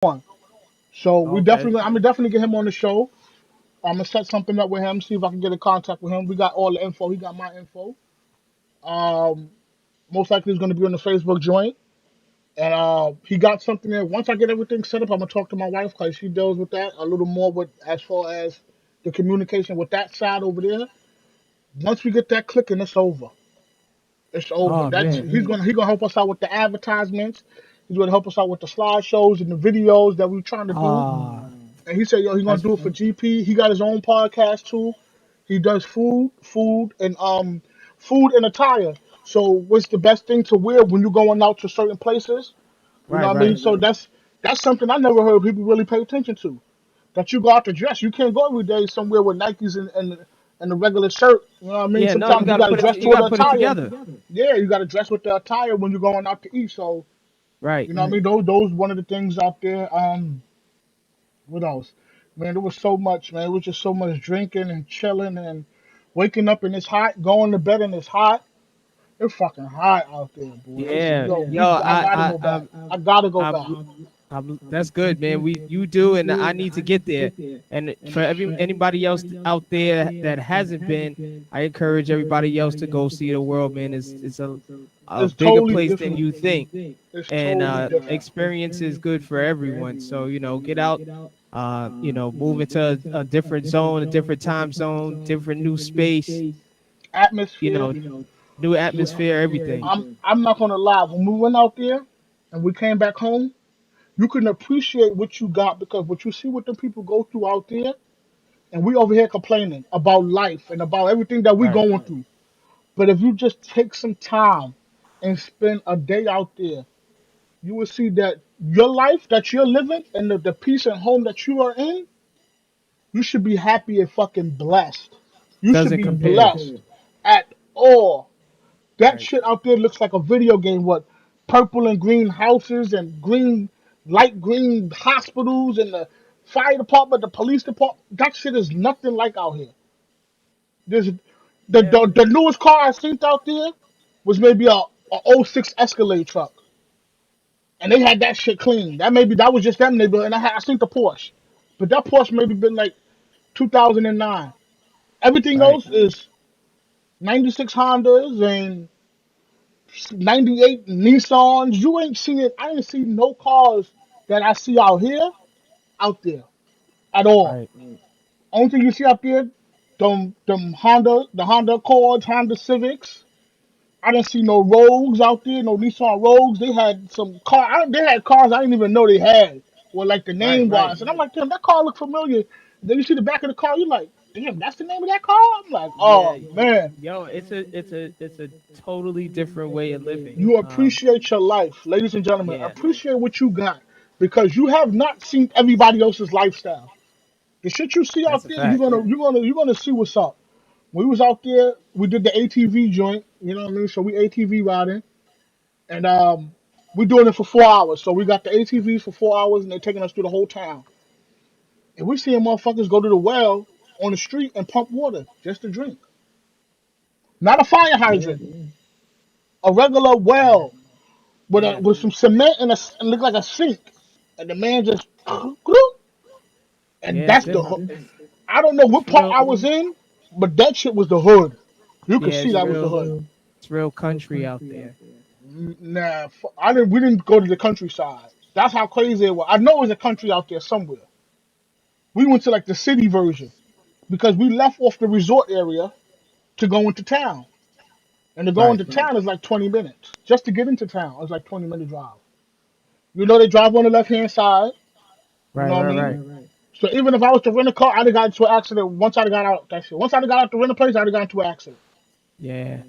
on. So Okay. I'm gonna definitely get him on the show. I'm gonna set something up with him, see if I can get in contact with him. We got all the info. He got my info. Um, Most likely he's gonna be on the Facebook joint, and he got something there. Once I get everything set up, I'm gonna talk to my wife because she deals with that a little more with as far as the communication with that side over there. Once we get that clicking, it's over. It's over. Oh That's man. he gonna help us out with the advertisements. He's gonna help us out with the slideshows and the videos that we're trying to do. Ah, And he said, yo, he's gonna that's do it for GP. He got his own podcast too. He does food and attire. So what's the best thing to wear when you're going out to certain places? You know right, what I mean? right. So that's something I never heard people really pay attention to. That you go out to dress. You can't go every day somewhere with Nikes and a regular shirt. You know what I mean? Yeah, no, you Sometimes you gotta gotta put it. dress You to the gotta put it attire. together. Yeah, you gotta dress with the attire when you're going out to eat. So Right. you know what I mean? Those one of the things out there. What else? Man, there was so much, man. It was just so much drinking and chilling and waking up and it's hot, going to bed and it's hot. It's fucking hot out there, boy. Yeah. Yo, I gotta go back. I gotta go back. I'm, that's good, man. You do, and I need to get there. And for anybody else out there that hasn't been, I encourage everybody else to go see the world, man. It's a It's bigger totally place than different. you think, It's and totally different. experience is good for everyone. So get out, move into a different zone, a different time zone, different new space, you Atmosphere. know, new atmosphere, everything. I'm not gonna lie. When we went out there and we came back home, you can appreciate what you got because what you see what the people go through out there, and we over here complaining about life and about everything that we Right. going through. But if you just take some time and spend a day out there, you will see that your life that you're living and the peace and home that you are in, you should be happy and fucking blessed. You should Doesn't be compare. blessed at all. That Right. shit out there looks like a video game. What purple and green houses and light green hospitals and the fire department, the police department. That shit is nothing like out here. There's Yeah. the newest car I seen out there was maybe a '06 Escalade truck, and they had that shit clean. That was just them neighborhood, and I seen the Porsche, but that Porsche maybe been like 2009. Everything Right. else is '96 Hondas and '98 Nissans. You ain't seen it. I ain't seen no cars that I see out here out there at all. Right. Only thing you see out there, the Honda Accords, Honda Civics. I didn't see no Rogues out there, no Nissan Rogues. They had they had cars I didn't even know they had, or like the Right. name Right. was. And I'm like, damn, that car look familiar. Then you see the back of the car, you're like, damn, that's the name of that car. I'm like, Yeah. oh man, Yo, it's a totally different way of living. you appreciate your life, ladies and gentlemen. Yeah. Appreciate what you got because you have not seen everybody else's lifestyle. The shit you see That's out a there, fact. you're gonna see what's up. When we was out there, we did the ATV joint. You know what I mean? So we ATV riding. And we're doing it for 4 hours. So we got the ATVs for 4 hours, and they're taking us through the whole town. And we're seeing motherfuckers go to the well on the street and pump water just to drink. Not a fire Yeah. hydrant, a regular well Yeah. with some cement and look like a sink. And the man just and Yeah. that's I don't know what part I was in, but that shit was the hood. You could Yeah. see that was the hood. It's real country out there. Nah, I didn't. We didn't go to the countryside. That's how crazy it was. I know it was a country out there somewhere. We went to like the city version because we left off the resort area to go into town. And to go Right. into town is like 20 minutes. Just to get into town is like 20-minute drive. You know they drive on the left hand side. You Right. know what I Right. mean? Right. So even if I was to rent a car, I'd have got into an accident once I'd have got out that shit. Once I'd have got out the rental place, I'd have got into an accident. Yeah.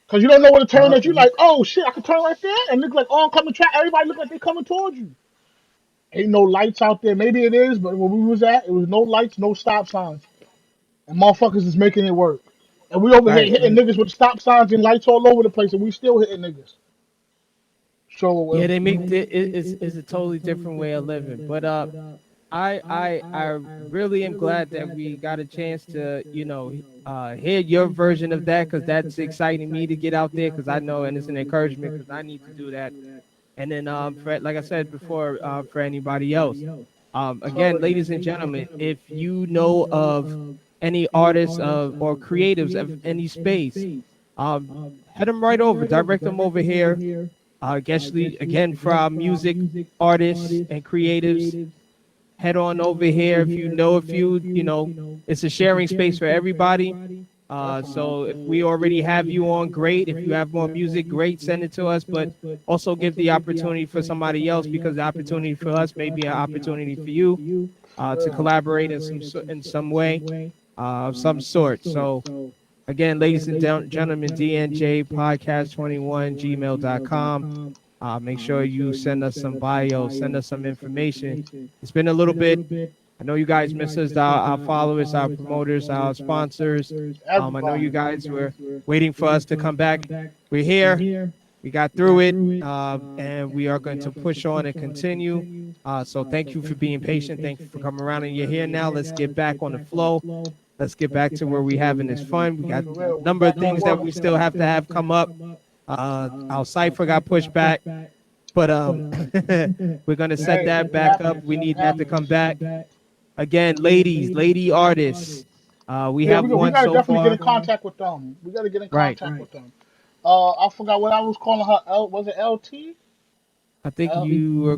Cause you don't know where to turn Uh, that you like, oh shit, I can turn right there and look like oncoming traffic. Everybody look like they coming towards you. Ain't no lights out there. Maybe it is, but where we was at, it was no lights, no stop signs. And motherfuckers is making it work. And we over here right. hitting niggas with stop signs and lights all over the place, and we still hitting niggas. So Yeah. They make it's a totally different way of living. But I really am glad that we got a chance to hear your version of that because that's exciting me to get out there because I know and it's an encouragement because I need to do that And then for, like I said before, for anybody else, again, Sorry. ladies and gentlemen, if you know of any artists or creatives of any space, head them right over, direct them over here. Especially again for our music artists and creatives, head on over here. If you know a few, it's a sharing space for everybody. Definitely. So if we already have you on, great. If you have more music, great. Send it to us, but also give the opportunity for somebody else, because the opportunity for us may be an opportunity for you For to real. collaborate in some way, of some sort. So again, ladies and gentlemen, DandJPodcast21 gmail.com. Make sure you send us some bio, send us some information. It's been a little bit. I know you guys miss us, our followers, our promoters, our sponsors. I know you Everybody. guys were waiting for us to come back. We're here. We got through it, and we are going to push on and continue. So thank you for being patient. Thank you for coming around, and you're here now. Let's get back on the flow. Let's get back to where we having this fun. We got For a real. We number of back at things that work. we still have to have come up. Our cipher got pushed back, but we're gonna set Hey, that it back up. happens. We It need that to come happens. back again. Lady artists. We Yeah, have we one gotta so definitely get far. in contact with them. We gotta get in Right. contact with them. I forgot what I was calling her. Was it LT? I think L. you were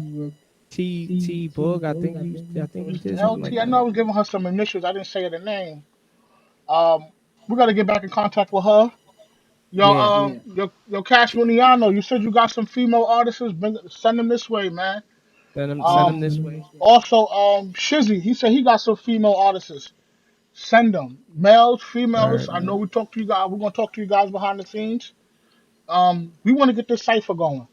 T Boog. I It think you was did something like LT. I know that. I was giving her some initials. I didn't say the name. Um, we gotta get back in contact with her. Yo, Yeah. yo, Cash Muniano, you said you got some female artists. Send them this way, man. Send them this way. Also, Shizzy, he said he got some female artists. Send them, males, females. I Word. know we talk to you guys. We're gonna talk to you guys behind the scenes. We want to get this cipher going.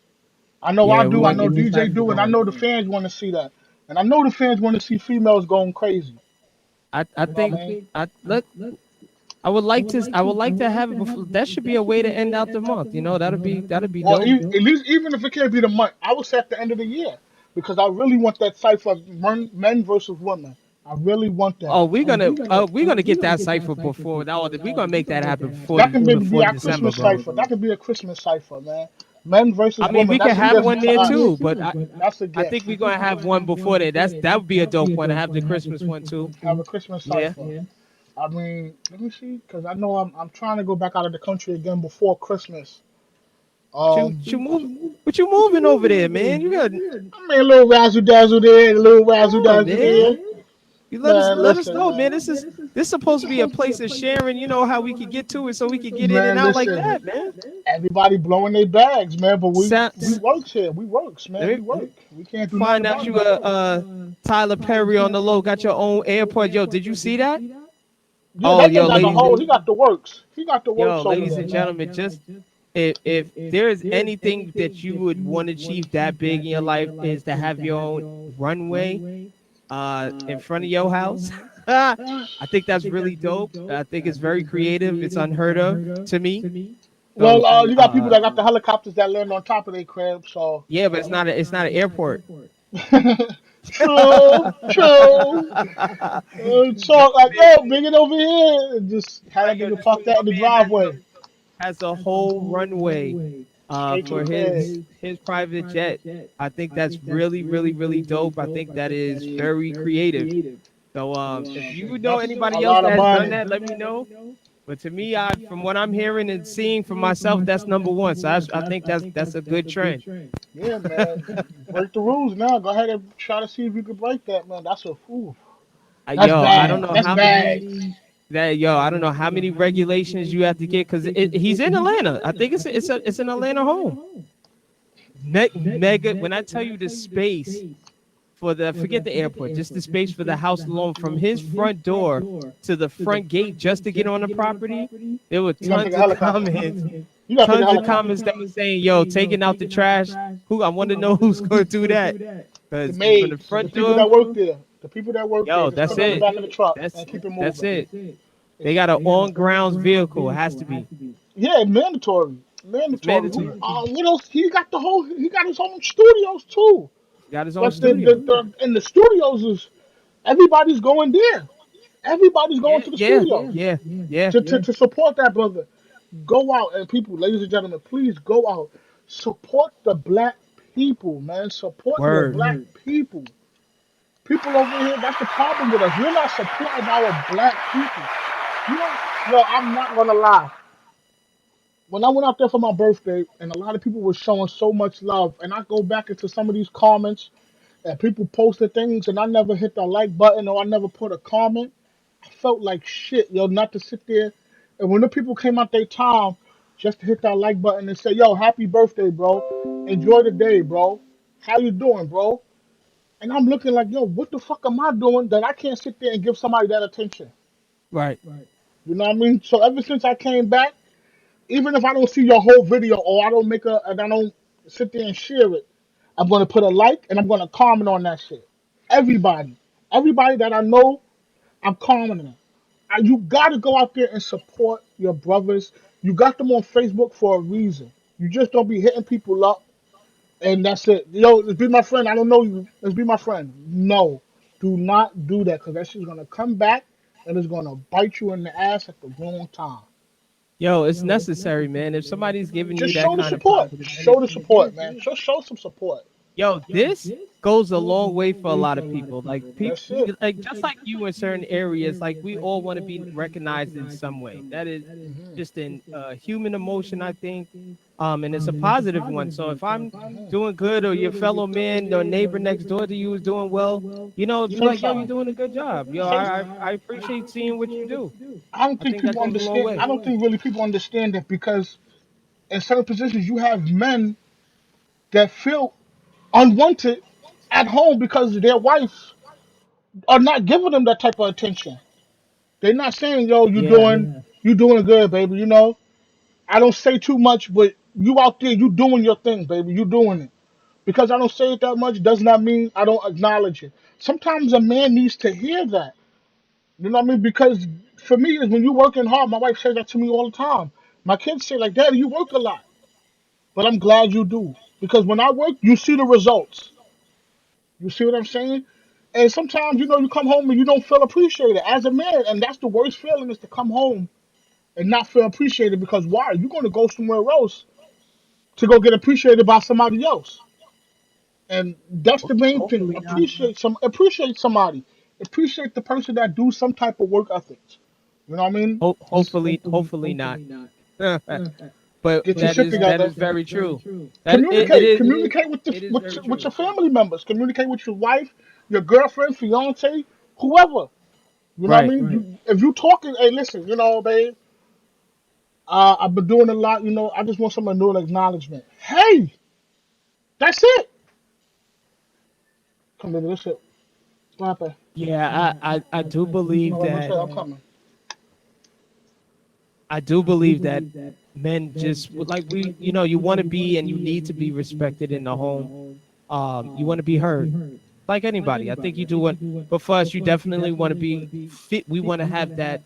I know I Yeah, we do. I want to know get this DJ cipher do, and I going. know the fans want to see that. And I know the fans want to see females going crazy. I You know what think I mean? I would like to have it before. That should be a way to end out the month. That'll be Or dope. at least, even if it can't be the month, I would say at the end of the year because I really want that cipher men versus women. I really want that. Oh, we're gonna get that cipher before now. We're gonna make that happen That can maybe be before our December, Christmas bro. cipher. That could be a Christmas cipher, man. Men I versus mean, women. we can That's a have gift one to there us. too, but That's a I think gift. we're gonna have one before that. That would be a dope one to have the Christmas one too. Have a Christmas Yeah. cipher. I mean, let me see, because I know I'm trying to go back out of the country again before Christmas. You move. What you moving over there, man? You got I mean, a little razzle dazzle there, a little razzle come on, dazzle man. there. You Man, let us listen, know, man. man. This supposed to be a place of sharing. You know how we could get to it, so we could get in and Man, out like listen. that, man. Everybody blowing their bags, man. But we Sounds. works here. We works, man. Let We me work. We can't do nothing find out about you that. Tyler Perry on the low. Got your own airport. Yo, did you see that? Yeah, Oh, that yo, nigga got the ladies, whole. He got the works. He got the yo, works over ladies there, and man. gentlemen, just if there is anything that you would want to achieve that big in your life is to have your own runway in front of your house. I think that's really dope. I think it's very creative. It's unheard of to me. Well, So you got people that got the helicopters that land on top of their crib, so. yeah, but it's not an airport. True, true. Talk like, oh, bring it over here. And just had Like that yo, nigga just park know that my in the man driveway. has a whole runway Straight to the for crib. his private jet. I think that's really dope. I think that is very creative. So if you know That's a anybody else lot that of has done money. that, let me know. But to me, from what I'm hearing and seeing for myself, that's number one. So I think that's a good trend. Yeah, man. Break the rules now. Go ahead and try to see if you can break that, man. That's a fool. That's Yo, I don't bad. know That's how many bad. I don't know how many regulations you have to get because he's in Atlanta. I think it's an Atlanta home. Mega. When I tell you the space for the forget the airport, just the space for the house alone from his front door to the front gate just to get on the property, there were You gotta take tons a of helicopter. comments, You gotta take a tons of helicopter. comments that were saying, "Yo, taking out the trash. Who I want to know who's going to do that The because from the maids, the front people door, that work there, the people that work there, yo, just put that's it on the it. back of the truck That's and keep it that's moving. it. They It's got an on grounds vehicle. It has to be. yeah, mandatory, It's mandatory. mandatory. What else? He got the whole. He got his own studios too. Got his own But studio. and the studios is everybody's going there. Everybody's going Yeah, to the yeah, studios yeah, yeah. to support that brother. Go out and people, ladies and gentlemen, please go out. Support the black people, man. Support your Word. black people. People over here, that's the problem with us. We're not supporting our black people. You know, yo, I'm not gonna lie. When I went out there for my birthday, and a lot of people were showing so much love, and I go back into some of these comments, and people posted things, and I never hit the like button or I never put a comment. I felt like shit, yo, not to sit there. And when the people came out their time just to hit that like button and say, yo, happy birthday, bro. Enjoy the day, bro. How you doing, bro? And I'm looking like, yo, what the fuck am I doing that I can't sit there and give somebody that attention? Right. You know what I mean? So ever since I came back, even if I don't see your whole video or I don't make a and I don't sit there and share it, I'm gonna put a like and I'm gonna comment on that shit. Everybody, everybody that I know, I'm commenting. You gotta go out there and support your brothers. You got them on Facebook for a reason. You just don't be hitting people up and that's it. Yo, let's be my friend. I don't know you. Let's be my friend. No, do not do that because that shit's gonna come back and it's gonna bite you in the ass at the wrong time. Yo, it's necessary, man. If somebody's giving you Just that show the kind of support. positive Show the energy, support, man. Just show some support. yo, this goes a long way for a lot of people. Like people, That's it. like just like you in certain areas, like we all want to be recognized in some way. That is Hmm. just an human emotion, I think, and it's a positive one. So if I'm Hmm. doing good, or your fellow man or neighbor next door to you is doing well, be Say like, yo, you're something. doing a good job. Yo, Say. I appreciate seeing what you do. I don't I think think that people goes a long understand. I way. don't think really people understand that because in certain positions you have men that feel unwanted at home because their wives are not giving them that type of attention. They're not saying, "Yo, Yeah, you doing good, baby." You know, I don't say too much, but you out there, you doing your thing, baby. You doing it. Because I don't say it that much does not mean I don't acknowledge it. Sometimes a man needs to hear that. You know what I mean? Because for me, is when you're working hard, my wife says that to me all the time. My kids say, like, Daddy, you work a lot. But I'm glad you do. Because when I work, you see the results. You see what I'm saying? And sometimes, you come home and you don't feel appreciated as a man. And that's the worst feeling is to come home and not feel appreciated because why? You're going to go somewhere else to go get appreciated by somebody else. And that's the main thing. hopefully not. Appreciate somebody. Appreciate the person that do some type of work ethics. You know what I mean? Just Hopefully not. But get your that shit is that together. is very true. That it Communicate. is Communicate with it is very with true. your family members. Communicate with your wife, your girlfriend, fiance, whoever. You know what I Right. mean? If you talking, hey, listen, babe, I've been doing a lot. I just want some of new acknowledgement. Hey, that's it. Come to this shit. What happened? Yeah, I do believe No, I'm that I'm coming. men just like you want to be and you need to be respected in the home. You want to be heard like anybody. I think you do what, but for us, you definitely want to be fit. We want to have that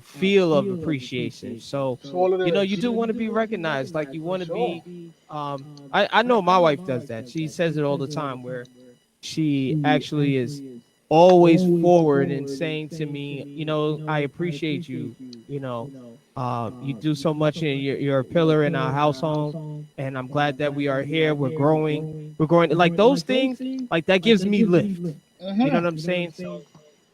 feel of appreciation. So, That's all it you is. do want to be recognized. Like you For want to sure. be. I know my wife does that. She says it all the time. Where she actually is always forward and saying to me, I appreciate you. You know, you do so much, and you're a pillar in our household. And I'm glad that we are here. We're growing. Like those things, like that gives me lift. You know Hmm. what I'm saying? So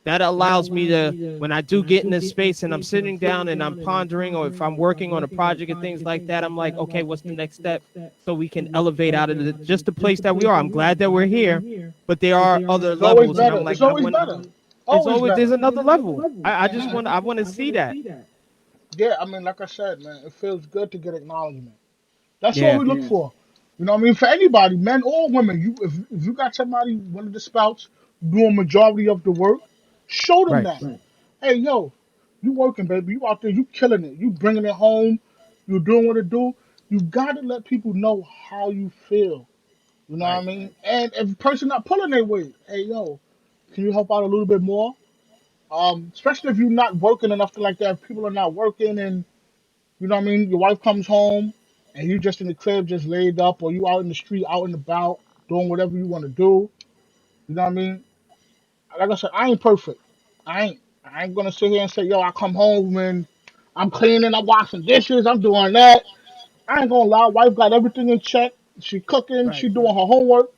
that allows me to, when I do get in this space and I'm sitting down and I'm pondering, or if I'm working on a project and things like that, I'm like, okay, what's the next step? So we can elevate out of just the place that we are. I'm glad that we're here, but there are other It's always levels, and I'm better. like, It's always better. Always there's better. another level. Hmm. I want to see that. Yeah, I mean, like I said, man, it feels good to get acknowledgement. That's all Yeah. we look for. You know what I mean? For anybody, men or women, if you got somebody, one of the spouts, doing majority of the work, show them Right. that. Hey, yo, you working, baby. You out there, you killing it. You bringing it home. You doing what it do. You gotta let people know how you feel. You know what I Right. mean? And if a person not pulling their weight, hey, yo, can you help out a little bit more? Especially if you're not working enough to like that. If people are not working and you know what I mean, your wife comes home and you just in the crib, just laid up, or you out in the street, out and about, doing whatever you want to do. You know what I mean? Like I said, I ain't perfect. I ain't gonna sit here and say, yo, I come home and I'm cleaning, I'm washing dishes, I'm doing that. I ain't gonna lie, wife got everything in check. She cooking, Right. she doing her homework.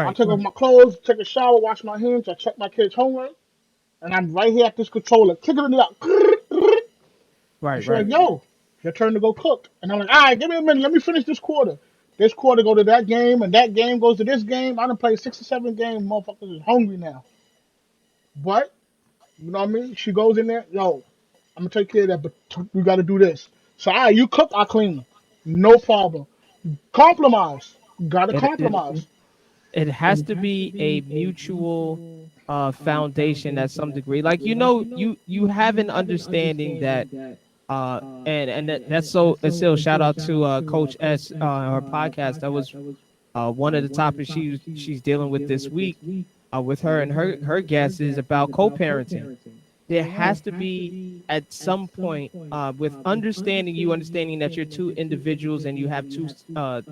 I Right. take off my clothes, take a shower, wash my hands, I check my kids' homework, and I'm right here at this controller, clicking it out. And Right. she's like, Right. yo, your turn to go cook. And I'm like, all right, give me a minute, let me finish this quarter. This quarter go to that game, and that game goes to this game. I done played 6 or 7 games. Motherfuckers is hungry now. But, you know what I mean? She goes in there, yo, I'm gonna take care of that, but we gotta do this. So, all right, you cook, I clean. No problem. Compromise. Gotta It compromise. it has to be a mutual foundation at some degree. Like you have an understanding that that's so it's still shout out to Coach S her podcast. That was one of the topics she's dealing with this week with her and her guest is about co-parenting. There Hmm. has to be at some point with understanding that you're two individuals and you have two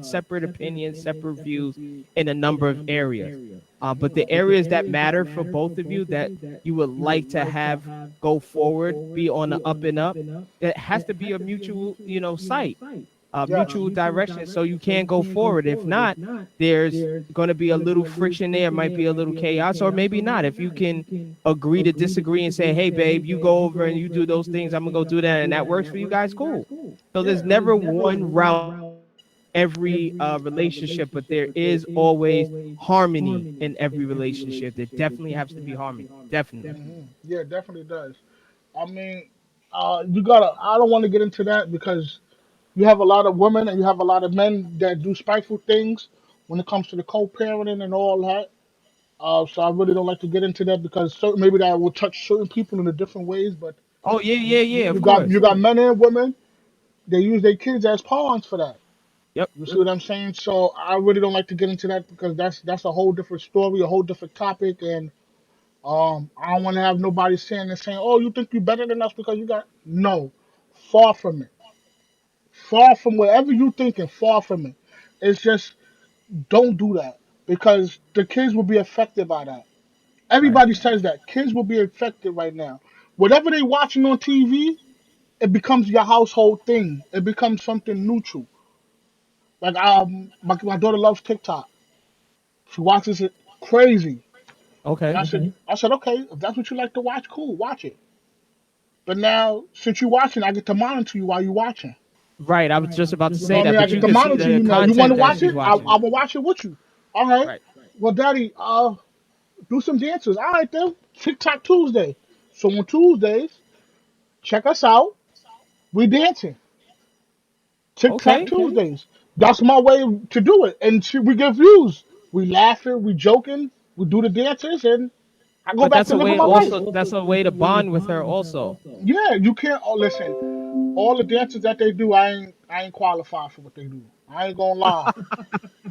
separate opinions, separate views in a number of areas. But the areas that matter for both of you that you would like to have go forward, be on the up and up, it has to be a mutual, sight, Yes. mutual direction so you can go forward. If not, there's going to be a little friction there, might be a little chaos, or maybe not. If you can agree to disagree and say, hey, babe, you go over and you do those things, I'm going to go do that, and that works for you guys, cool. So there's Yeah. never one route every relationship, but there is always harmony in every relationship. There definitely has to be harmony. Definitely. Yeah, it definitely does. I mean, you gotta. I don't want to get into that because you have a lot of women and you have a lot of men that do spiteful things when it comes to the co-parenting and all that. So I really don't like to get into that because maybe that will touch certain people in a different ways. But Oh, yeah, yeah, yeah, you of got you course. got men and women. They use their kids as pawns for that. Yep. You see what I'm saying? So I really don't like to get into that because that's a whole different story, a whole different topic, and I don't want to have nobody saying, "Oh, you think you're better than us because you got." No, far from it. Far from whatever you thinking. Far from it. It's just don't do that because the kids will be affected by that. Right. Everybody says that kids will be affected right now. Whatever they watching on TV, it becomes your household thing. It becomes something neutral. Like my daughter loves TikTok. She watches it crazy. And Okay. I said, okay, if that's what you like to watch, cool, watch it. But now, since you're watching, I get to monitor you while you're watching. Right. I was just about to You know say what I that, mean? I but get you to can see monitor the you now. You want content to that watch she's it? I watching. will watch it with you. All right. Right. Well, Daddy, do some dances. All right, then. TikTok Tuesday. So on Tuesdays, check us out. We dancing. TikTok Okay. Tuesdays. That's my way to do it. And we get views. We laughing, we joking, we do the dances, and I go But back that's to a living way my life. also that's a way to bond with her also. Yeah, you can't. Oh, listen, all the dances that they do, I ain't qualified for what they do. I ain't gonna lie.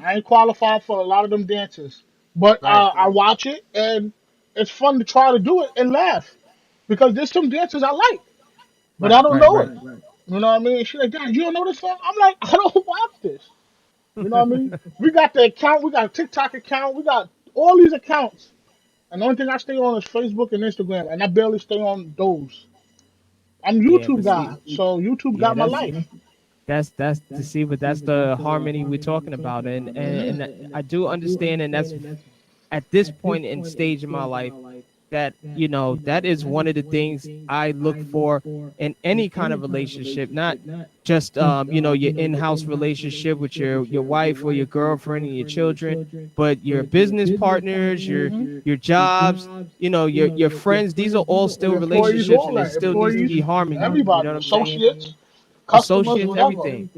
I ain't qualified for a lot of them dances. But Right. I watch it and it's fun to try to do it and laugh because there's some dances I like, but I Right. don't Right. know Right. it. You know what I mean? She's like, Dad, you don't know this song? I'm like, I don't watch this. You know what I mean? We got the account, we got a TikTok account, we got all these accounts. And the only thing I stay on is Facebook and Instagram, and I barely stay on those. I'm Yeah, YouTube but see, guy, so YouTube yeah, got my life. that's to see, but that's the harmony we're talking about, Hmm. and I do understand, and that's at this point in stage in my life that that is one of the things I look for in any kind of relationship, not just your in-house relationship with your wife or your girlfriend and your children, but your business partners, Hmm. your jobs, your friends. These are all still Employees, relationships, all and there that. still needs to Employees, be harmony. You know everybody, what I'm saying? associates, customers, Associates, whatever. everything.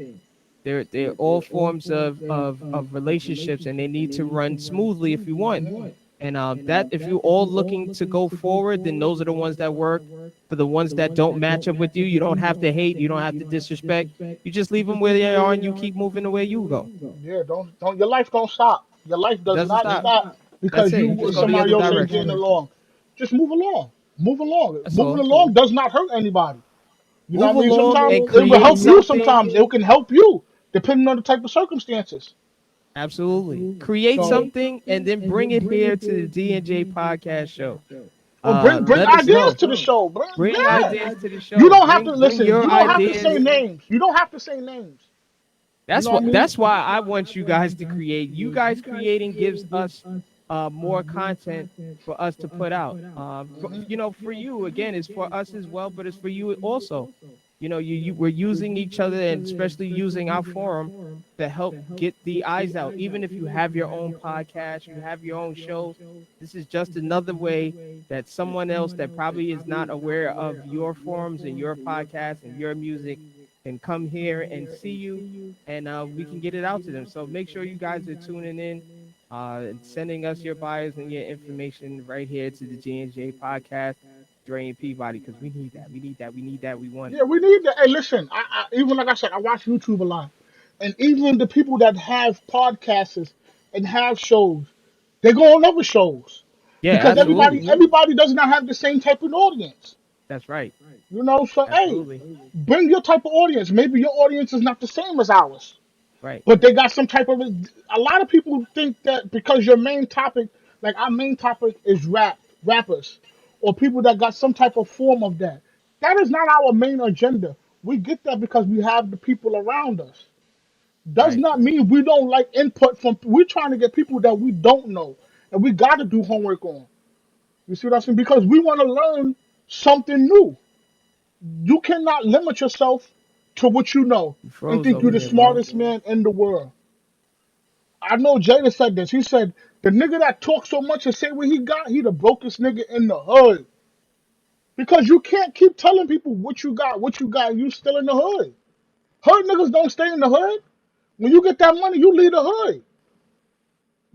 They're all forms of relationships, and they need to run smoothly if you want. Hmm. And that if you're all looking to go forward, then those are the ones that work. For the ones that don't match up with you, you don't have to hate, you don't have to disrespect. You just leave them where they are, and you keep moving the way you go. Yeah, don't your life don't stop. Your life It does doesn't not stop. stop That's because it. You you just or go the somebody other else ain't getting direction. along. Just move along. Move along. That's Moving all. along does not hurt anybody. You know Move what I mean? along Sometimes and it will create help you. something. Sometimes it can help you, depending on the type of circumstances. Absolutely. Create So, something and then bring it here to the D&J podcast show. or bring Let us ideas know. to the show. Bring Yeah. ideas to the You show. don't have to Bring listen. your You don't have to say ideas. names. You don't have to say names. You know what I mean? That's why I want you guys to create. You guys creating gives us more content for us to put out. Hmm. For you again, it's for us as well, but it's for you also. We're using each other, and especially using our forum to help get the eyes out. Even if you have your own podcast, you have your own show, this is just another way that someone else that probably is not aware of your forums and your podcast and your music can come here and see you, and we can get it out to them. So make sure you guys are tuning in, and sending us your bios and your information right here to the J&J podcast, Dre and Peabody, because we need that. We need that. We need that. We want Yeah, we need that. Hey, listen, even like I said, I watch YouTube a lot, and even the people that have podcasts and have shows, they go on other shows Yeah, because absolutely. everybody does not have the same type of audience. That's right. You know, so hey, Absolutely. bring your type of audience. Maybe your audience is not the same as ours, Right. but they got some type of. A lot of people think that because your main topic, like our main topic, is rappers, or people that got some type of form of that. That is not our main agenda. We get that because we have the people around us. Does Right. not mean we don't like input from. We're trying to get people that we don't know, and we got to do homework on. You see what I'm saying? Because we want to learn something new. You cannot limit yourself to what you know You and froze think you're over the there, bro. smartest man in the world. I know Jada said this. He said the nigga that talks so much and say what he the brokest nigga in the hood. Because you can't keep telling people what you got. You still in the hood. Hood niggas don't stay in the hood. When you get that money, you leave the hood.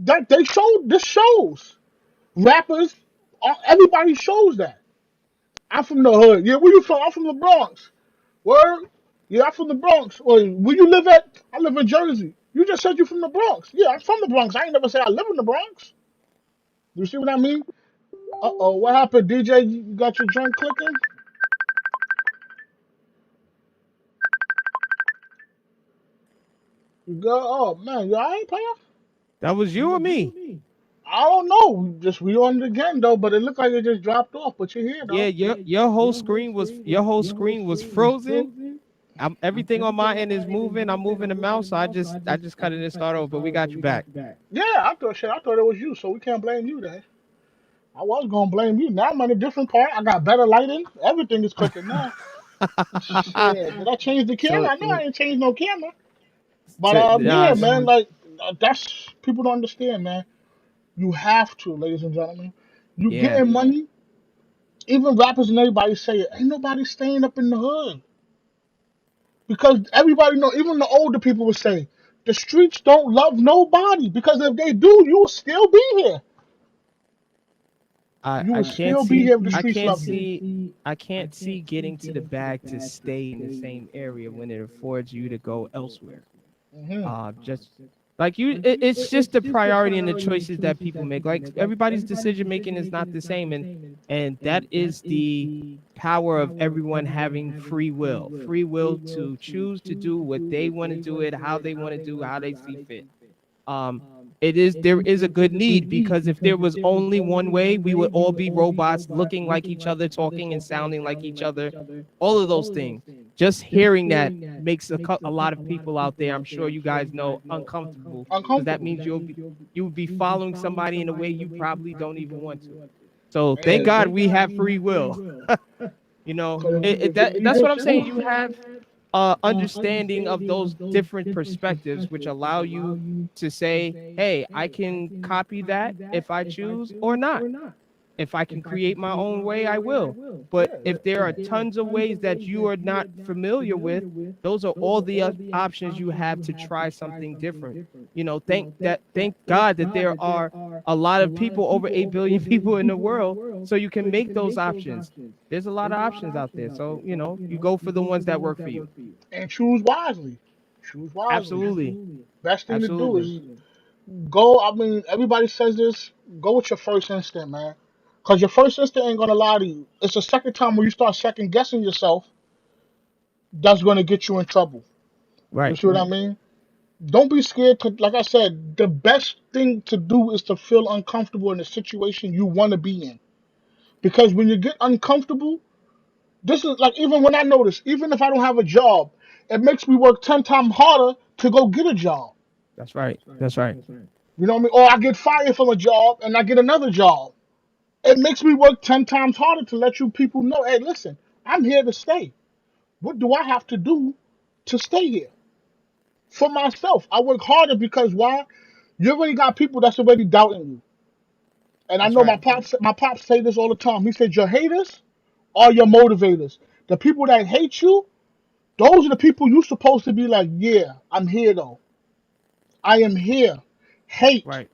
That they show this shows. Rappers, everybody shows that. I'm from the hood. Yeah, where you from? I'm from the Bronx. Word? Yeah, I'm from the Bronx. Well, where you live at? I live in Jersey. You just said you're from the Bronx. Yeah, I'm from the Bronx. I ain't never said I live in the Bronx. You see what I mean? Uh-oh, what happened, DJ? You got your joint clicking? You go, oh man, you alright, player? That was you or me? I don't know. Just we on it again though, but it looked like it just dropped off. But you're here Yeah, though. your whole screen was frozen. Everything on my end is moving. I'm moving the mouse, so I just cut it and start over. But we got you back. Yeah, I thought it was you, so we can't blame you then. I was gonna blame you. Now I'm in a different part. I got better lighting. Everything is clicking now. Shit, did I change the camera? So, I know I ain't changed no camera. But nah, yeah, man, like that's people don't understand, man. You have to, ladies and gentlemen. You yeah. getting money. Even rappers and everybody say it. Ain't nobody staying up in the hood because everybody know. Even the older people would say the streets don't love nobody because if they do, you will still be here. You I will can't still be see here if the streets love you. I can't see getting to the bag to stay in the same area when it affords you to go elsewhere. Hmm. Just like it's just the priority and the choices that people make. Like everybody's decision making is not the same, and that is the power of everyone having free will to choose to do what they want to do, it how they want to do, how they see fit. um there is a good need, because if there was only one way, we would all be robots looking like each other, talking and sounding like each other, all of those things. Just hearing that makes a lot of people out there, I'm sure you guys know, uncomfortable, because that Uncomfortable. means you would be following somebody in a way you probably don't even want to. So thank And God we have free will. That's what I'm saying. You have understanding of those different perspectives, which allow you to say, hey, I can copy that if I choose or not. If I can create my own way, I will. But yeah, if there are tons of ways that you are not familiar with, those are all the options you have to try something different. Thank God that there are a lot of people, over 8 billion people in the world, so you can make those options. There's a lot of options out there. So, you go for the ones that work for you. and choose wisely. Choose wisely. Absolutely. Best thing to do Absolutely. is go. I mean, everybody says this. Go with your first instinct, man. Cause your first instinct ain't gonna lie to you. It's the second time when you start second guessing yourself that's gonna get you in trouble. You Right. see what I mean? Don't be scared to, like I said, the best thing to do is to feel uncomfortable in the situation you want to be in. Because when you get uncomfortable, this is like even when I notice, even if I don't have a job, It makes me work 10 times harder to go get a job. That's right. That's right. You know what I mean? Or I get fired from a job and I get another job. It makes me work 10 times harder to let you people know, hey, listen, I'm here to stay. What do I have to do to stay here? For myself, I work harder because why? You already got people that's already doubting you. And I That's know right. my pops say this all the time. He said, your haters are your motivators. The people that hate you, those are the people you're supposed to be like, yeah, I'm here though. I am here. Hate. Right.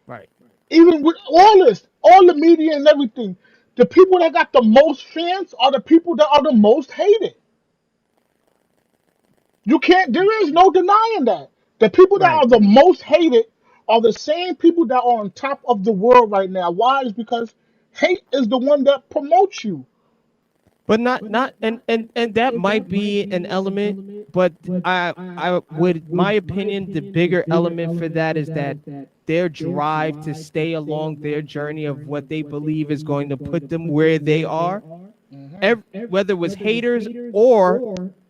Right. Even with all this, all the media and everything, the people that got the most fans are the people that are the most hated. You can't, there is no denying that. The people that Right. are the most hated are the same people that are on top of the world right now. Why? Is because hate is the one that promotes you. But not and that might be an element, but I would, my opinion, the bigger element for that is that their drive to stay along their journey of what they believe is going to put them where they are, Hmm. whether it was haters or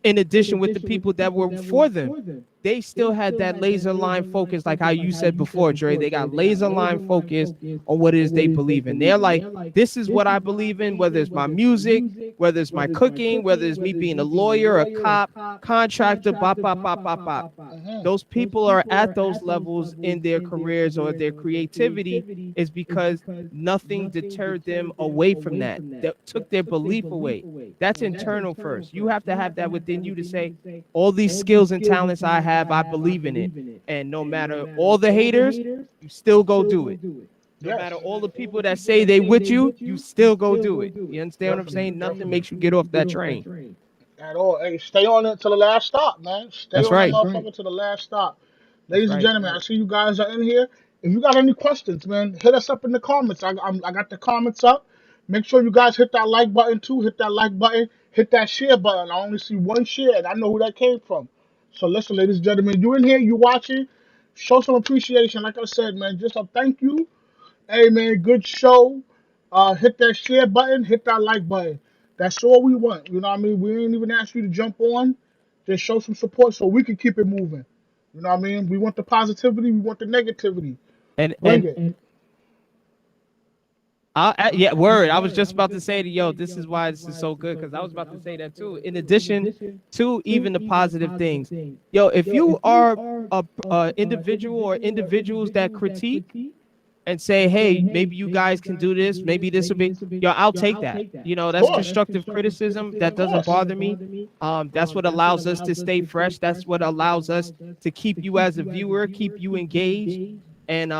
in addition with the people that were for them, they still had that laser line focus, like how you said before, Dre. They got laser line focused on what it is they believe in. They're like, this is what I believe in, whether it's my music, whether it's my cooking, whether it's me being a lawyer, a cop, contractor, bop, bop, bop, bop, bop. Hmm. Those people are at those levels in their careers or their creativity is because nothing deterred them away from that, that took their belief away. That's internal first. You have to have that within you to say, all these skills and talents I have, I believe in it. And no matter all the haters, you still go do it. No matter Yes, all the people that say they with you, you still go do it. You understand what I'm definitely, saying? Nothing definitely. makes you get off that train. At all. Hey, stay on it to the last stop, man. Stay That's on that right. motherfucker to the last stop. That's Ladies and right. gentlemen, I see you guys are in here. If you got any questions, man, hit us up in the comments. I got the comments up. Make sure you guys hit that like button too. Hit that like button. Hit that share button. I only see one share, and I know who that came from. So listen, ladies and gentlemen, you in here, you watching, show some appreciation. Like I said, man, just a thank you. Hey man, good show. Hit that share button, hit that like button. That's all we want. You know what I mean? We ain't even ask you to jump on. Just show some support so we can keep it moving. You know what I mean? We want the positivity, we want the negativity. And Bring it. yeah, word. I was just about to say to yo, this is why this is so good because I was about to say that too. In addition to even the positive things, yo, if you are a individual or individuals that critique and say, hey, maybe you guys can do this, maybe this will be, yo, I'll take that. You know, Of that's course. constructive criticism. That Of doesn't course. bother me. That's what allows us to stay fresh. That's what allows us to keep you as a viewer, keep you engaged. And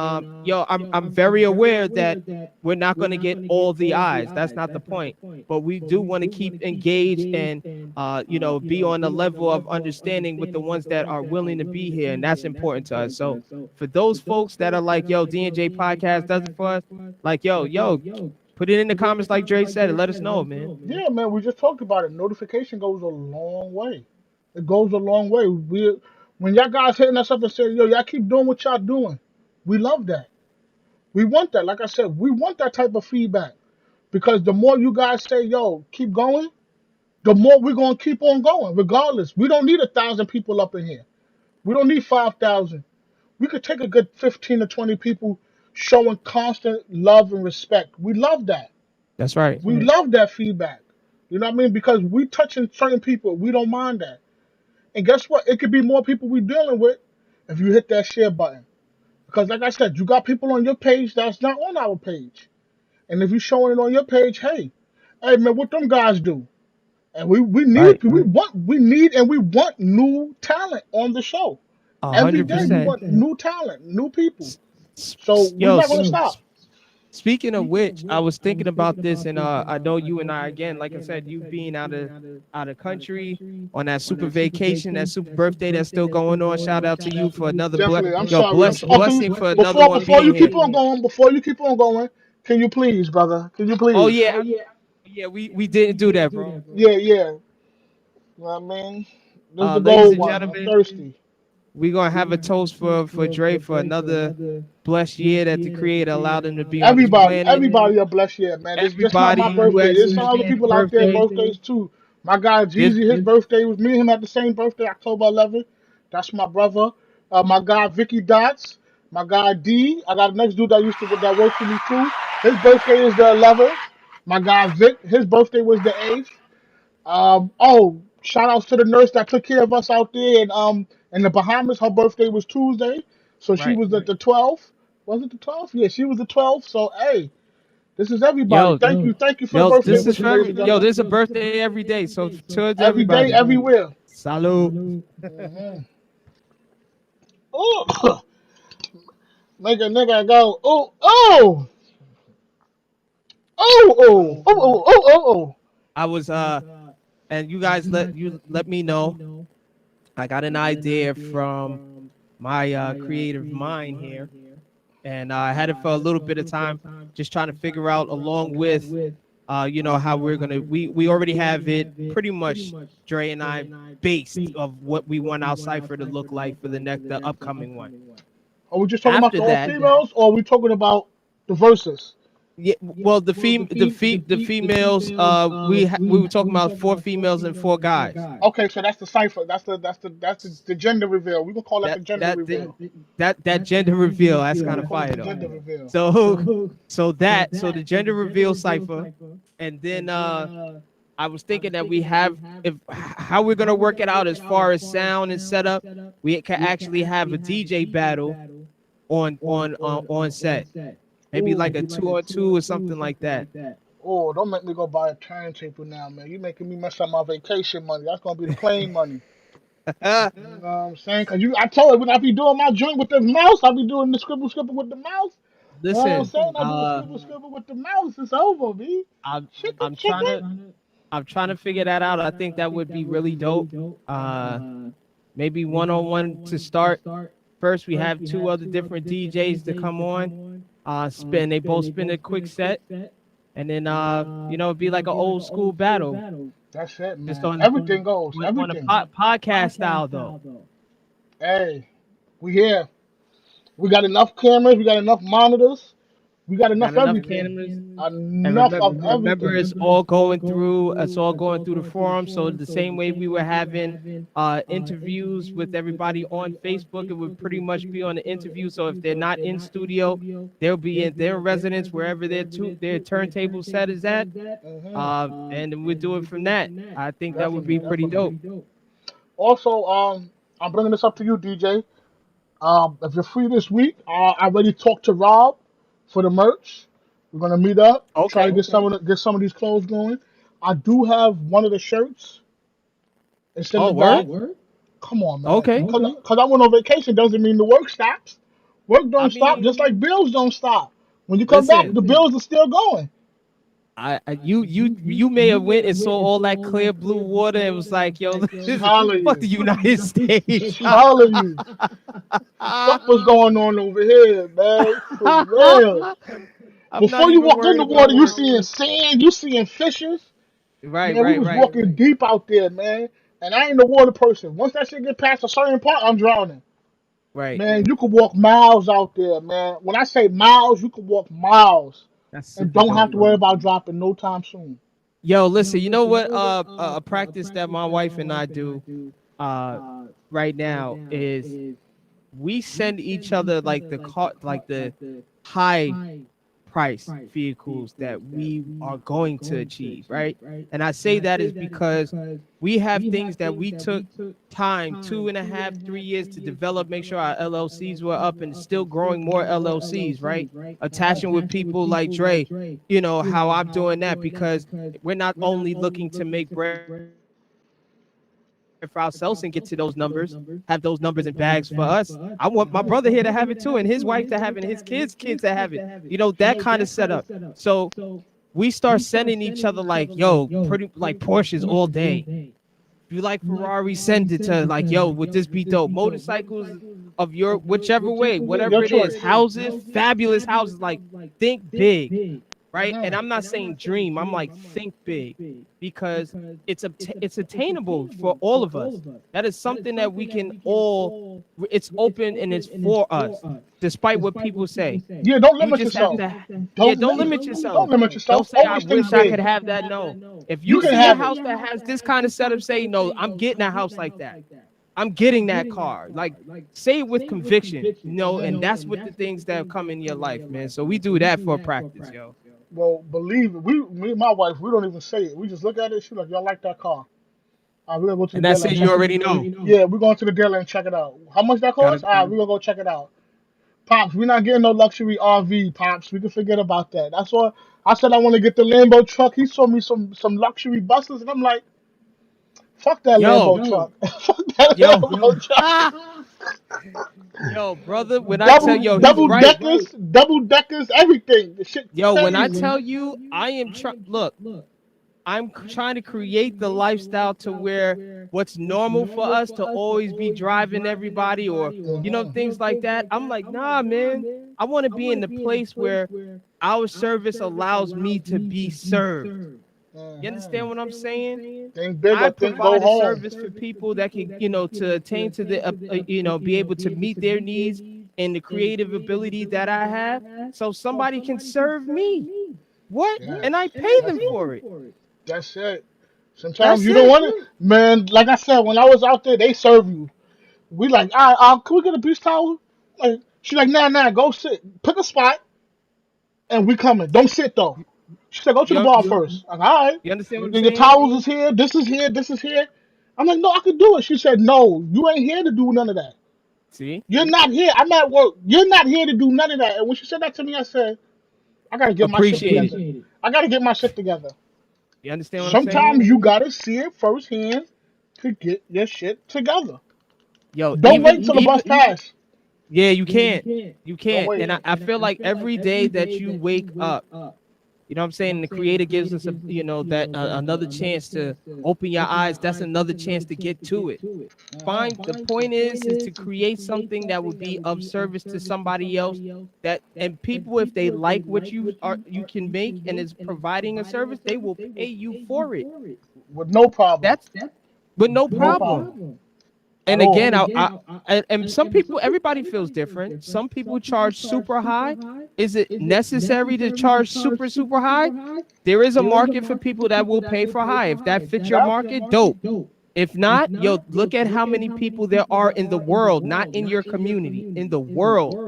yo, I'm very aware that we're not going to get all the eyes. That's not the point. But we do want to keep engaged and be on a level of understanding with the ones that are willing to be here, and that's important to us. So for those folks that are like, yo, D&J podcast does it for us, like, yo, put it in the comments like Dre said and let us know, man. Yeah, man, we just talked about it. Notification goes a long way. It goes a long way. When y'all guys hitting us up and say, yo, y'all keep doing what y'all doing, we love that. We want that. Like I said, we want that type of feedback. Because the more you guys say, yo, keep going, the more we're gonna keep on going, regardless. We don't need 1,000 people up in here. We don't need 5,000. We could take a good 15 to 20 people showing constant love and respect. We love that. That's right. We love that feedback. You know what I mean? Because we touching certain people, we don't mind that. And guess what? It could be more people we dealing with if you hit that share button. Because like I said, you got people on your page that's not on our page. And if you're showing it on your page, hey man, what them guys do? And Right. we need and we want new talent on the show. A Every hundred day we percent. want new talent, new people. So we're Yo, not gonna stop. speaking of which, I was thinking about this, and I know you and I again, like I said, you being out of country on that super vacation, that super birthday that's still going on. Shout out to you for another Definitely. I'm yo sorry. bless Oh, can you, blessing for another one before you being keep here. on going, can you please, brother? Can you Oh please? yeah, we didn't do that, bro. Yeah, yeah. You know what I mean? This is the Ladies gold and one. I'm gentlemen, thirsty. we gonna have a toast for Dre for another blessed year that the Creator allowed him to be on this Everybody, planet. everybody a blessed year, man. It's just not my Everybody who birthday. has There's a some other belated people out there birthday, birthdays too. My guy This Jeezy, his birthday was me and him at the same birthday, October 11th. That's my brother. My guy Vicky Dots. My guy D. I got the next dude that works for me too. His birthday is the 11th. My guy Vic, his birthday was the 8th. Shout outs to the nurse that took care of us out there in the Bahamas. Her birthday was Tuesday, so she right. was at the 12th. Was it the 12th? Yeah, she was the 12th. So hey, this is everybody. Yo, Thank you for the yo, birthday this is wishes, for ladies every and yo, gentlemen. there's a birthday every day. So towards Every day, everybody. everywhere. Salute. Hmm. Oh, make a nigga go. Oh. I was and you guys let me know. I got an idea from my creative mind here, and I had it for a little bit of time, just trying to figure out along with how we're gonna we already have it pretty much, Dre and I, based of what we want our cipher to look like for the upcoming one. Are we just talking about After the all that, females, or are we talking about the verses? yeah, well, the females, we were talking about four females and four guys. Okay, so that's the cipher. That's the gender reveal. We gonna call that That the gender that reveal. that gender reveal, that's Yeah, kind we of call it fire the though. gender reveal. So so the gender reveal cipher, and then I was thinking that we have, if how we're gonna work it out as far as sound and setup, we can actually have a DJ battle on set, maybe like Ooh. a 2-on-2 or something like that. Oh, don't make me go buy a turntable now, man. You making me mess up my vacation money. That's gonna be the plane money. You know what I'm saying? Cause I told you when I be doing my joint with the mouse, I be doing the scribble with the mouse. You know what I'm Listen, saying? I do the scribble with the mouse. It's over, B. I'm Chicken, I'm trying chicken. to I'm trying to figure that out. I think that would be really dope. Uh, Maybe one-on-one to start. First, we have two other different DJs to come on. They both spin a quick set, and then it'd be like an old school battle, That's it, just man. on Everything goes. on a Everything. podcast style though. Hey, we here. We got enough cameras. We got enough monitors. We got We got enough enough everything. cameras, and Enough of remember, everything. it's all going through the forum. So the same way we were having interviews with everybody on Facebook, it would pretty much be on the interview. So if they're not in studio, they'll be in their residence wherever their turntable set is at. Hmm. And then we'll do it from that. I think that would Definitely, be pretty definitely. dope. Also, I'm bringing this up to you, DJ. If you're free this week, I already talked to Rob for the merch. We're gonna meet up, try to Okay. get some of these clothes going. I do have one of the shirts. It's in Oh, the word. back. Come on, man. Okay. Cause I went on vacation doesn't mean the work stops. Work I don't stop, mean, just like bills don't stop. When you come back, listen. the bills are still going. You may have went and saw all that clear blue water and was like, yo, this Telling fuck the you, United States. telling you, something's going on over here, man. For real. I'm not Before you even walk in worried the about water, you work. seeing sand, you seeing fishes. Right, Man, we right, was right, walking deep out there, man. And I ain't a water person. Once that shit get past a certain part, I'm drowning. right. Man, you could walk miles out there, man. When I say miles, you could walk miles That's and super don't have dope, to worry bro. about dropping no time soon. Yo, listen, you know what? A practice that my wife and I do uh right now is we send each other like the high price vehicles that we are going to achieve, right? And I say that is because we have things that we took time, 2.5, 3 years to develop, make sure our LLCs were up and still growing more LLCs, right? Attaching with people like Dre, how I'm doing that because we're not only looking to make bread for ourselves and get to those numbers, have those numbers in bags for us. I want my brother here to have it too, and his wife to have it, and his kids to have it. That kind of setup. So we start sending each other like, yo, pretty like Porsches all day. If you like Ferrari, send it to like, yo, would this be dope? Motorcycles of your whichever way, whatever it is, Your houses, choice. fabulous houses, like think big. right? And I'm not saying dream. I'm like think big because it's attainable for all of us. That is something that we can all. It's open and it's for us, despite what people say. Yeah, don't You limit just have yourself. to, yeah. Don't limit Don't yourself. limit Don't yourself. say I Always think wish I big. could have that. No, if You you can see a have it. house that has this kind of setup, say no. I'm getting a house like that. I'm getting that car. Like, say it with conviction, and that's what the things that come in your life, man. So we do that for practice, yo. Well, believe it. Me and my wife, we don't even say it. We just look at it. She like, y'all like that car? We're gonna go to the And that's dealer it. and You check it. already know. Yeah, we're going to the dealer and check it out. How much that Gotta. cost? We're gonna go check it out. Pops, we're not getting no luxury RV, Pops. We can forget about that. That's why I said I want to get the Lambo truck. He showed me some luxury buses, and I'm like, fuck that Yo, Lambo truck. Fuck that yo, Lambo truck. yo, brother. When I tell he's right. Double deckers, everything. The shit Yo, when I crazy. tell you, I am trying. Look, trying to create the lifestyle to where what's normal for us to always be driving everybody or things like that. I'm like, nah, man. I want to be in the place where our service allows me to be served. You understand what I'm saying? Think big I or think go provide a home. service for people that can, to attain to the, be able to meet their needs and the creative ability that I have, so somebody can serve me. What? Yeah. And I pay them for it. That's it. Sometimes That's you don't it. want it, man. Like I said, when I was out there, they serve you. We like, all right, can we get a beach towel? Like, she like, nah, go sit, pick a spot, and we coming. Don't sit though. She said, go to the You, bar you, first. I'm like, all right. you understand what I'm Your saying? towels is here. This is here. This is here. I'm like, no, I could do it. She said, no, you ain't here to do none of that. See? You're not here. I'm at work. You're not here to do none of that. And when she said that to me, I said, I gotta get my shit Appreciate it. together. I gotta get my shit together. You understand what I'm saying? Sometimes you gotta see it firsthand to get your shit together. Yo, Don't wait till the bus even pass. yeah, you can't. You Don't can't. wait. And I feel like every day that you wake up, you know what I'm saying? The creator gives us that another chance to open your eyes. That's another chance to get to it. Fine. The point is to create something that would be of service to somebody else. That and people, if they like what you can make and is providing a service, they will pay you for it. With no problem. That's but no No problem. problem. At And all. again, and some people, everybody feels different. Some people charge super high. Is it necessary to charge super high? There is a market for people that will pay for high. If that fits your Yep. market, dope. If not, look at how many people there are in the world, not in your community, in the world.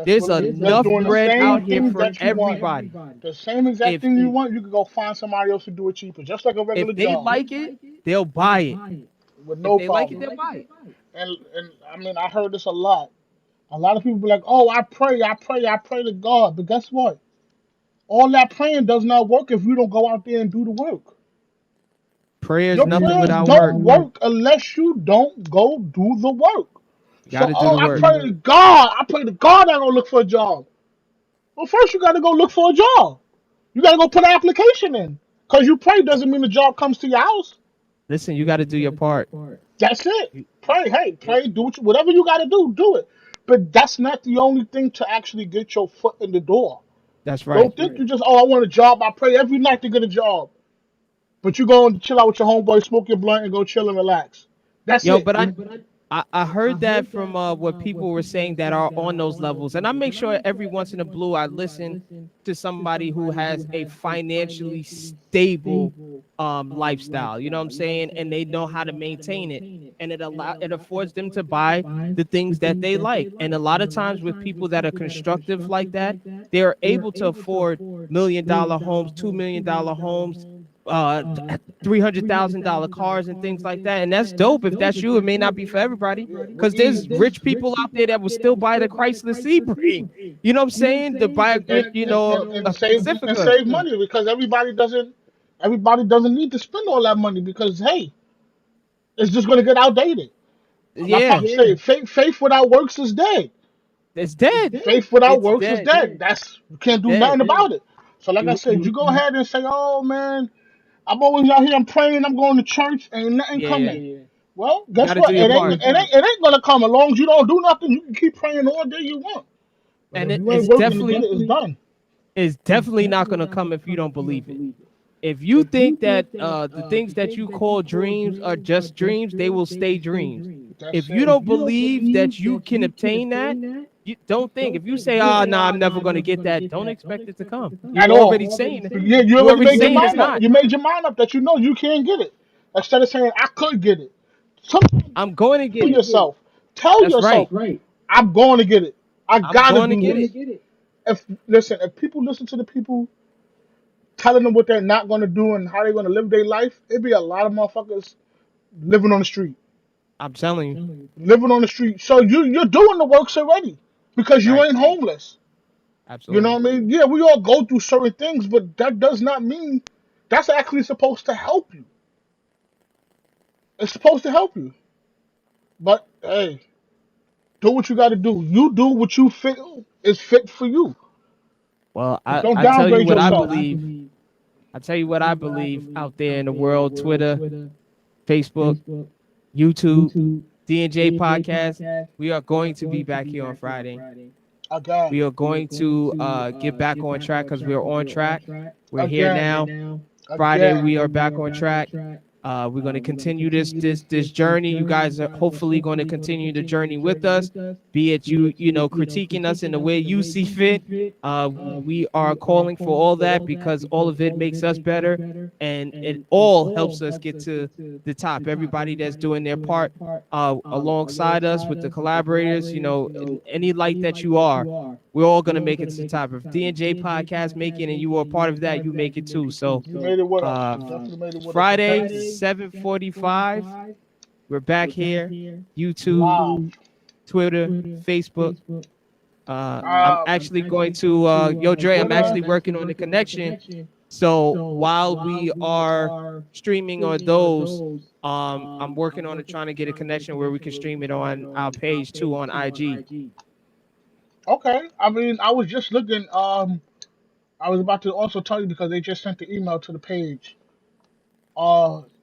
There's That's enough doing the bread same out here thing for that you want. everybody. The same exact If thing you want, you can go find somebody else to do it cheaper, just like a if regular they job. like it, they'll buy it. With If no they like it, problem. they'll buy it. And I mean, I heard this a lot. A lot of people be like, "Oh, I pray to God," but guess what? All that praying does not work if you don't go out there and do the work. Prayer is Your nothing prayers without work. don't work unless you don't go do the work. Got So, to do oh, the work. I pray to God I'm gonna look for a job. Well, first you gotta go look for a job. You gotta go put an application in. Cause you pray doesn't mean the job comes to your house. Listen, you got to do your part. That's it. You- Pray, hey, you- pray, whatever you gotta do, do it. But that's not the only thing to actually get your foot in the door. That's right. Don't think you just, oh, I want a job. I pray every night to get a job. But you go and chill out with your homeboy, smoke your blunt, and go chill and relax. That's Yo, it. but I heard that from what people were saying that are on those levels. And I make sure every once in a blue I listen to somebody who has a financially stable lifestyle. You know what I'm saying? And they know how to maintain it. And it affords them to buy the things that they like. And a lot of times with people that are constructive like that, they're able to afford $1 million homes, $2 million homes, $300,000 cars and things like that. And that's dope. If that's you, it may not be for everybody With because there's ease. rich people out there that will still buy the Chrysler Sebring. You know what I'm saying? To buy And a Pacifica. save money because everybody doesn't need to spend all that money because hey, it's just gonna get outdated. My Yeah, pops say faith without works is dead. it's dead. Faith without It's works is dead. dead. That's you can't do Dead. nothing about it. So like I You said, you go ahead and say, oh man, I'm always out here. I'm praying. I'm going to church. Ain't nothing yeah. coming. Well, You guess got to do what? your part. It ain't gonna come as long as you don't do nothing. You can keep praying all day you want. But And if it, you ain't it's working to get definitely it, it's done. is definitely not going to come if you don't believe it. If you think that the things that you call dreams are just dreams, they will stay dreams. That's If you it. don't believe that you can obtain that, you don't think. If you say, "Ah, no, I'm never going to get that," don't expect it to come. At You all. already saying, Yeah, you you already already made your saying it's mind up. not. You made your mind up that you know you can't get it. Instead of saying I could get it. Sometimes I'm going to tell get it. yourself. Tell That's yourself, right. I'm going to get it. I I'm gotta going to do get this. it. If listen, if people listen to the people telling them what they're not gonna do and how they're gonna live their life, it'd be a lot of motherfuckers living on the street. I'm telling you. Living on the street. So you're doing the works already. Because you Right. ain't homeless. You know Absolutely. what I mean? Yeah, we all go through certain things, but that does not mean that's actually supposed to help you. It's supposed to help you. But hey, do what you got to do. You do what you feel is fit for you. Well, But I, don't I tell you downgrade what I yourself. believe. I tell you what I believe out there in the world, Twitter, Facebook, YouTube, D&J Podcast. We are going to be back here on Friday. Again, We are going to get back on track because we're on track. We're here again, now. Friday, again. we are back on track. We're going to continue this journey. You guys are hopefully going to continue the journey with us. Be it you critiquing us in the way you see fit. We are calling for all that because all of it makes us better, and it all helps us get to the top. Everybody that's doing their part alongside us with the collaborators, any light that you are, we're all gonna make it to the top. If D&J podcast make it and you are part of that, you make it too. So You made it with us. uh You definitely made it with us. So Friday, thank you. 7:45, we're back here. YouTube, Wow. Twitter, Facebook. I'm Um, actually going to yo Dre, I'm Twitter. actually working on the connection. So while we are streaming on those, I'm working on it trying to get a connection where we can stream it on our page too on IG. Okay. I mean, I was just looking. I was about to also tell you because they just sent the email to the page.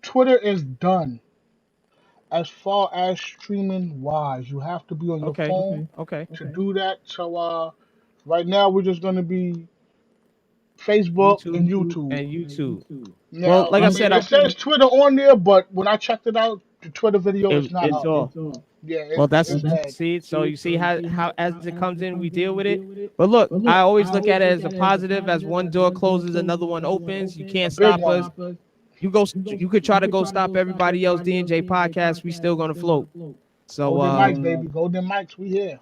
Twitter is done as far as streaming wise. You have to be on your Okay. phone Okay. to do that. So right now we're just gonna be Facebook and YouTube YouTube. and YouTube. Well, Now, like I I mean, said, it says Twitter on there, but when I checked it out, the Twitter video is not it's up. all. Yeah, Well, that's it's dead. see. So you see how as it comes in, we deal with it. But look, I always look at it as a positive. As one door closes, another one opens. You A can't big stop one. us. You could try to go stop everybody else. D&J podcast. We still gonna float. So Golden Mics, baby. Golden Mics, we here.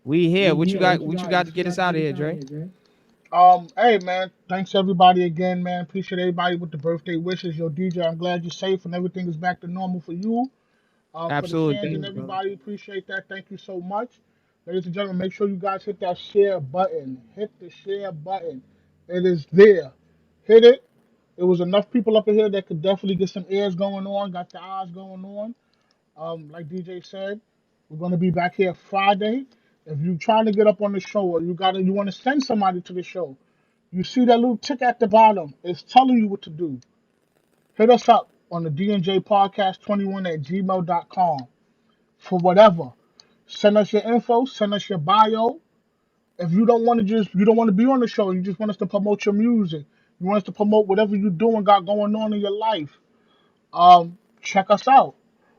we here. What you got? What you got to get us out of here, Dre? Hey man, thanks everybody again, man. Appreciate everybody with the birthday wishes. Yo, DJ, I'm glad you're safe and everything is back to normal for you. For the Absolutely. fans Thank and you, brother. everybody, appreciate that. Thank you so much. Ladies and gentlemen, make sure you guys hit that share button. Hit the share button. It is there. Hit it. There was enough people up in here that could definitely get some ears going on, got the eyes going on. Like DJ said, we're gonna be back here Friday. If you're trying to get up on the show or you want to send somebody to the show, you see that little tick at the bottom. It's telling you what to do. Hit us up on the DandJPodcast21 at gmail.com for whatever. Send us your info, send us your bio. If you don't want to be on the show, you just want us to promote your music. You want us to promote whatever you're doing, got going on in your life. Check us out.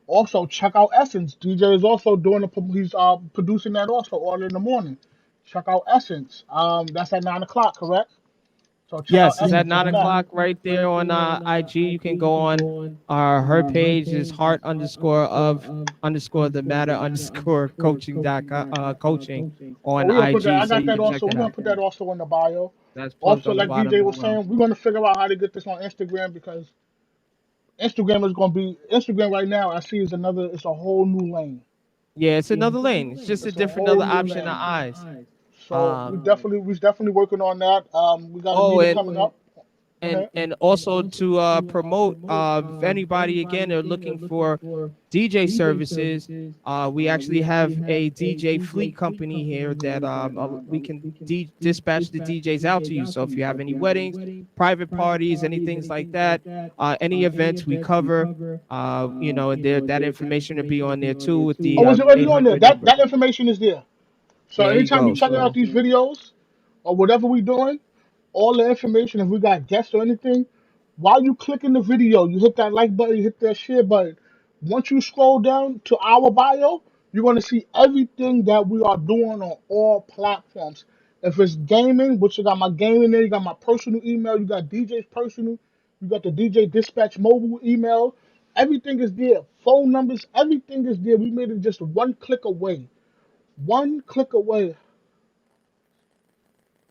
Also, check out Essence. DJ is also doing he's producing that also all in the morning. Check out Essence. That's at 9 o'clock, correct? So check out Yes, it's at Essence nine on that. o'clock right there on IG. You can go on her page is heart underscore of underscore the matter underscore coaching coaching Oh, on we're gonna put that. IG. I So got you that can check also. We're that gonna out. put that also in the bio. That's plugged Also, on the like bottom DJ as was well. saying, we're gonna figure out how to get this on Instagram because Instagram right now. I see is another. It's a whole new lane. Yeah, it's another lane. It's just a It's a different whole another new option of lane. eyes. So Uh we definitely working on that. We got a oh, meeting coming up. Go ahead. and also to promote if anybody again are looking for DJ services, we actually have a DJ fleet company here that we can dispatch the DJs out to you. So if you have any weddings, private parties, any things like that, any events we cover, and there that information will be on there too with the Oh, it's already on there. 800 That number. that information is there. So There you anytime you go. checking out So these videos, or whatever we doing, all the information, if we got guests or anything, while you clicking the video, you hit that like button, you hit that share button. Once you scroll down to our bio, you're gonna see everything that we are doing on all platforms. If it's gaming, which you got my gaming there, you got my personal email, you got DJ's personal, you got the DJ Dispatch mobile email. Everything is there. Phone numbers, everything is there. We made it just one click away. One click away.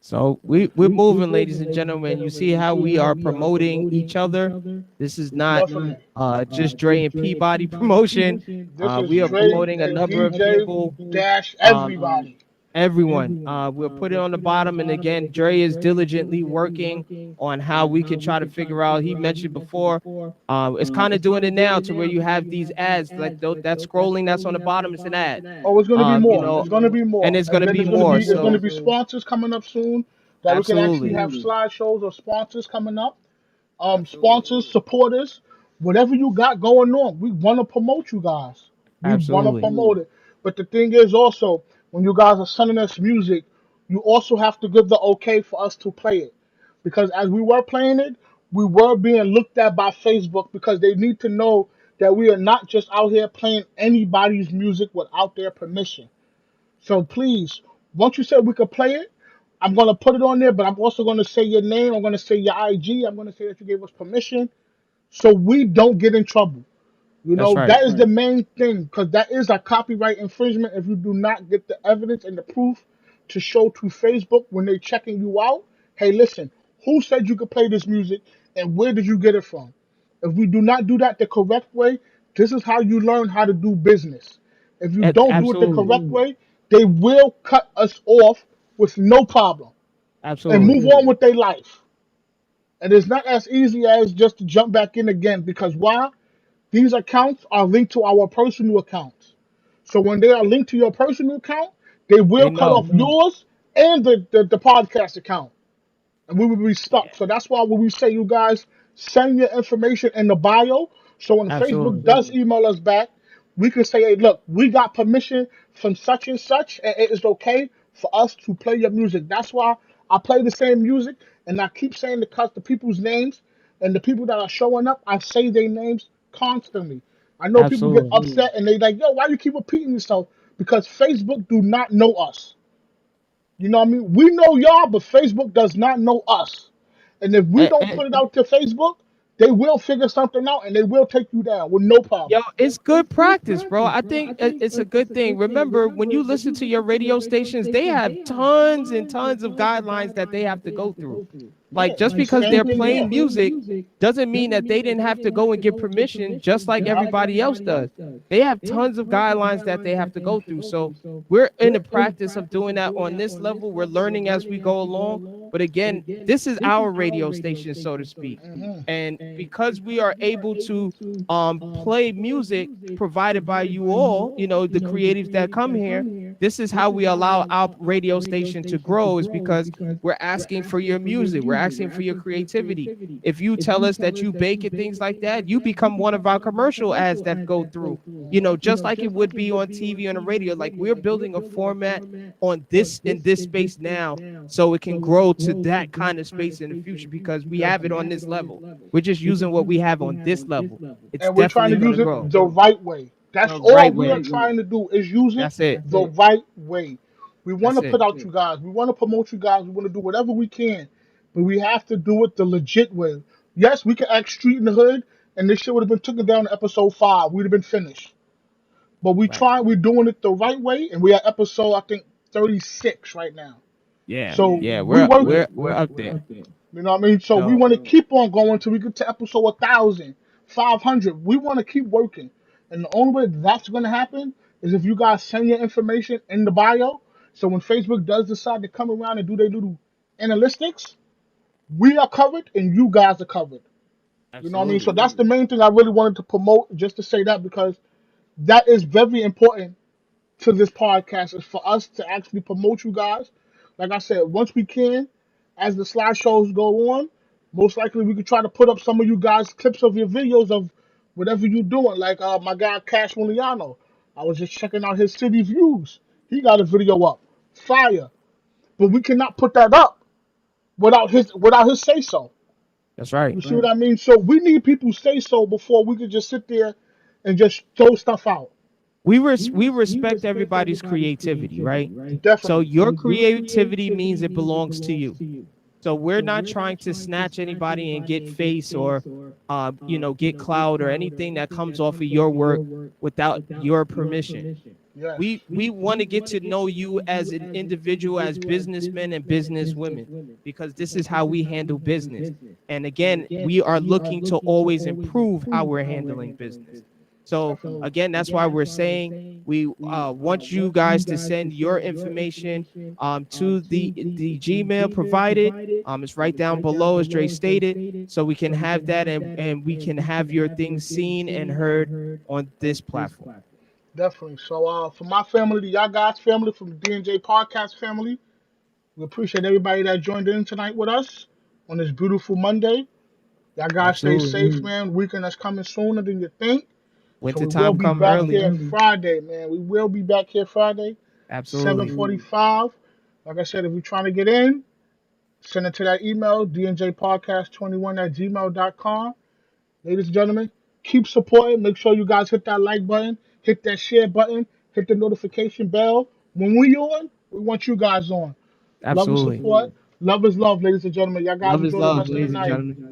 So we're moving, ladies and gentlemen. You see how we are promoting each other. This is not Definitely. just Dre and Peabody promotion. This is We are Dre promoting a and number of DJ people. dash Um, everybody. everyone. We'll put it on the bottom. And again, Dre is diligently working on how we can try to figure out. He mentioned before, it's kind of doing it now to where you have these ads like that scrolling that's on the bottom is an ad. Oh, it's gonna be You more. know, It's gonna be and more, it's and gonna then be it's gonna more. be it's gonna So be sponsors coming up soon that we can actually absolutely, have slideshows of sponsors coming up. absolutely, Sponsors, supporters, whatever you got going on, we want to promote you guys. We want to absolutely. promote it. But the thing is also, when you guys are sending us music, you also have to give the okay for us to play it. Because as we were playing it, we were being looked at by Facebook because they need to know that we are not just out here playing anybody's music without their permission. So please, once you said we could play it, I'm gonna put it on there, but I'm also gonna say your name. I'm gonna say your IG. I'm gonna say that you gave us permission, so we don't get in trouble. You That's know, right. that is the main thing, because that is a copyright infringement if you do not get the evidence and the proof to show to Facebook when they're checking you out. Hey, listen, who said you could play this music and where did you get it from? If we do not do that the correct way, this is how you learn how to do business. If you don't do it the Absolutely, correct way, they will cut us off with no problem and absolutely. move on with their life. And it's not as easy as just to jump back in again, because why? These accounts are linked to our personal accounts. So when they are linked to your personal account, they They will cut know. off yours and the podcast account. And we will be Yeah, stuck. So that's why when we say, you guys send your information in the bio, so when Facebook absolutely, does email us back, we can say, hey, look, we got permission from such and such, and it is okay for us to play your music. That's why I play the same music, and I keep saying the people's names, and the people that are showing up, I say their names constantly. I know people get absolutely. upset and they like, yo, why you keep repeating yourself? Because Facebook do not know us. You know what I mean? We know y'all, but Facebook does not know us. And if we don't And, put it out to Facebook, they will figure something out and they will take you down with no yo, problem. it's good practice, bro. I think it's a good thing. Remember, when you listen to your radio stations, they have tons and tons of guidelines that they have to go through. Like Yeah, just the because same they're thing playing here. music doesn't mean that they didn't have to go and get permission just like Yeah. everybody else does. They have tons of guidelines that they have to go through. So we're in the practice of doing that on this level. We're learning as we go along. But again, this is our radio station, so to speak. Hmm. And because we are able to play music provided by you all, you know, the creatives that come here, this is how we allow our radio station to grow, is because we're asking for your music. We're asking for your creativity. If you tell us that you bake and things like that, you become one of our commercial ads that go through, you know, just like it would be on TV and the radio. Like we're building a format on this in this space now so it can grow to that kind of space in the future because we have it on this level. We're just using what we have on this level. It's And we're trying definitely to going to use it grow the right way. That's the all right we are way. trying to do is use it That's it. the right way. We want That's to put it. out you guys. We want to promote you guys. We want to do whatever we can, but we have to do it the legit way. Yes, we can act street in the hood, and this shit would have been taken down in episode 5. We'd have been finished. But we Right. try. We're doing it the right way, and we're at episode I think 36 right now. Yeah. So Yeah. we work. We're up there. You know what I mean? So we So want to keep on going till we get to episode 1,000, 500. We want to keep working. And the only way that's going to happen is if you guys send your information in the bio. So when Facebook does decide to come around and do their little analytics, we are covered and you guys are covered. You know what I mean? So absolutely. that's the main thing I really wanted to promote, just to say that, because that is very important to this podcast, is for us to actually promote you guys. Like I said, once we can, as the slideshows go on, most likely we could try to put up some of you guys clips of your videos of whatever you're doing. Like my guy Cash Muliano, I was just checking out his city views. He got a video up, fire. but we cannot put that up without his say so. That's right. You see what I mean? So we need people say so before we could just sit there and just throw stuff out. We respect everybody's creativity, right? So Definitely. your creativity means it belongs to you. So we're not trying to snatch anybody and get face or, get clout or anything that comes off of your work without your permission. Yes. We want to get to know you as an individual, as businessmen and businesswomen, because this is how we handle business. And again, we are looking to always improve how we're handling business. So Definitely. again, that's why we're saying we want you guys to send your information to the Gmail provided. It's right down below, as Dre stated, so we can have that and we can have your things seen and heard on this platform. Definitely. So for my family, the y'all guys family, from the D&J podcast family, we appreciate everybody that joined in tonight with us on this beautiful Monday. Y'all guys stay Absolutely. safe, man. Weekend is coming sooner than you think. So Winter we will time be come back early. here Friday, man. We will be back here Friday, Absolutely. 7:45. Like I said, if you're trying to get in, send it to that email, DandJPodcast21 at gmail.com. Ladies and gentlemen, keep supporting. Make sure you guys hit that like button, hit that share button, hit the notification bell. When we on, we want you guys on. Love and Absolutely. support. Love is love, ladies and gentlemen. Y'all guys Love is enjoy the love, rest of the ladies and night. gentlemen.